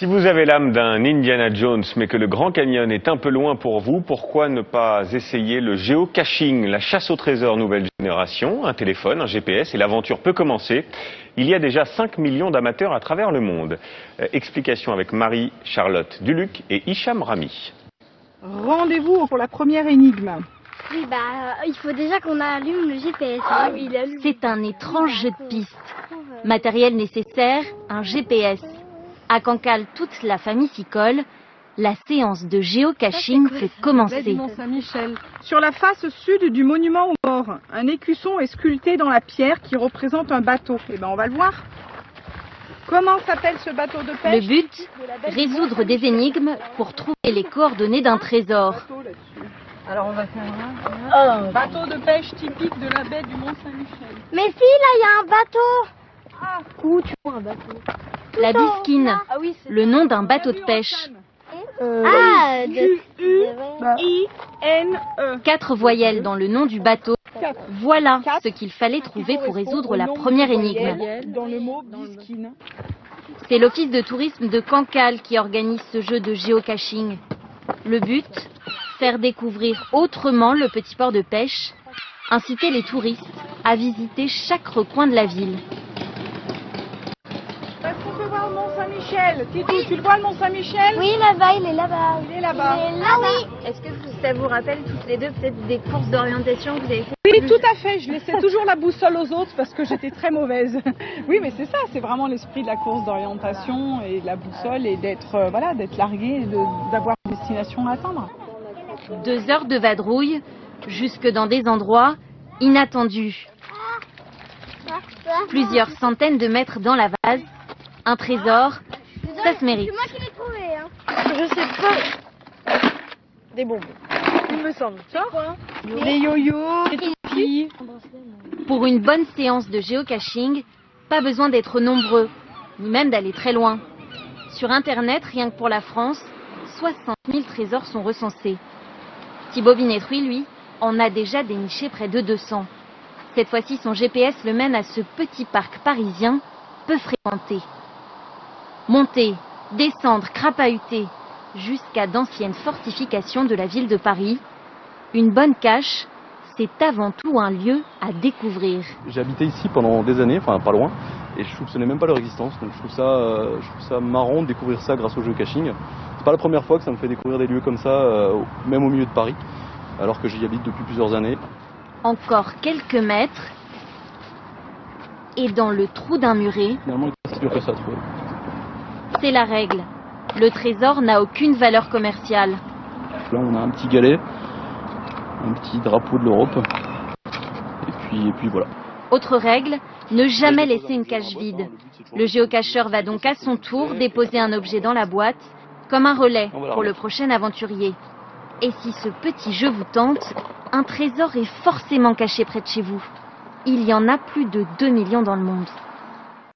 Si vous avez l'âme d'un Indiana Jones, mais que le Grand Canyon est un peu loin pour vous, pourquoi ne pas essayer le géocaching, la chasse au trésor nouvelle génération, un téléphone, un GPS, et l'aventure peut commencer. Il y a déjà 5 millions d'amateurs à travers le monde. Explication avec Marie-Charlotte Duluc et Hicham Rami. Rendez-vous pour la première énigme. Oui, il faut déjà qu'on allume le GPS. C'est un étrange jeu de piste. Matériel nécessaire, un GPS. À Cancale, toute la famille s'y colle. La séance de géocaching peut commencer. Mont-Saint-Michel. Sur la face sud du monument aux morts, un écusson est sculpté dans la pierre qui représente un bateau. Eh ben, on va le voir. Comment s'appelle ce bateau de pêche? Le but, résoudre des énigmes pour trouver les coordonnées d'un trésor. Alors on va faire un bateau de pêche typique de la baie du Mont-Saint-Michel. Mais si, là, il y a un bateau. Où tu vois un bateau? La bisquine, le nom d'un bateau de pêche. Q-U-I-N-E. 4 voyelles dans le nom du bateau. Voilà ce qu'il fallait trouver pour résoudre la première énigme. Dans le mot bisquine. C'est l'office de tourisme de Cancale qui organise ce jeu de géocaching. Le but, faire découvrir autrement le petit port de pêche, inciter les touristes à visiter chaque recoin de la ville. Est-ce qu'on peut voir le Mont-Saint-Michel? Titou, tu le vois le Mont-Saint-Michel? Oui, là-bas, il est là-bas. Il est là-bas. Oui. Est-ce que ça vous rappelle toutes les deux peut-être des courses d'orientation que vous avez fait? Oui, tout à fait. Je laissais toujours la boussole aux autres parce que j'étais très mauvaise. Oui, mais c'est ça. C'est vraiment l'esprit de la course d'orientation et de la boussole et d'être d'être largué et d'avoir une destination à atteindre. 2 heures de vadrouille, jusque dans des endroits inattendus. Plusieurs centaines de mètres dans la vase. Un trésor, ça se mérite. C'est moi qui l'ai trouvé. Hein. Je sais pas. Des bonbons. Il me semble. Les yo-yo, les toupies. Pour une bonne séance de géocaching, pas besoin d'être nombreux, ni même d'aller très loin. Sur Internet, rien que pour la France, 60 000 trésors sont recensés. Thibaut Binetruy, lui, en a déjà déniché près de 200. Cette fois-ci, son GPS le mène à ce petit parc parisien peu fréquenté. Monter, descendre, crapahuter, jusqu'à d'anciennes fortifications de la ville de Paris. Une bonne cache, c'est avant tout un lieu à découvrir. J'ai habité ici pendant des années, enfin pas loin, et je soupçonnais même pas leur existence. Donc je trouve ça marrant de découvrir ça grâce au géocaching. C'est pas la première fois que ça me fait découvrir des lieux comme ça, même au milieu de Paris, alors que j'y habite depuis plusieurs années. Encore quelques mètres, et dans le trou d'un muret, Finalement, il est pas si dur que ça à trouver. c'est la règle. Le trésor n'a aucune valeur commerciale. Là, on a un petit galet, un petit drapeau de l'Europe, et puis voilà. Autre règle, ne jamais laisser une cache vide. Le géocacheur va donc à son tour déposer un objet dans la boîte, comme un relais pour le prochain aventurier. Et si ce petit jeu vous tente, un trésor est forcément caché près de chez vous. Il y en a plus de 2 millions dans le monde.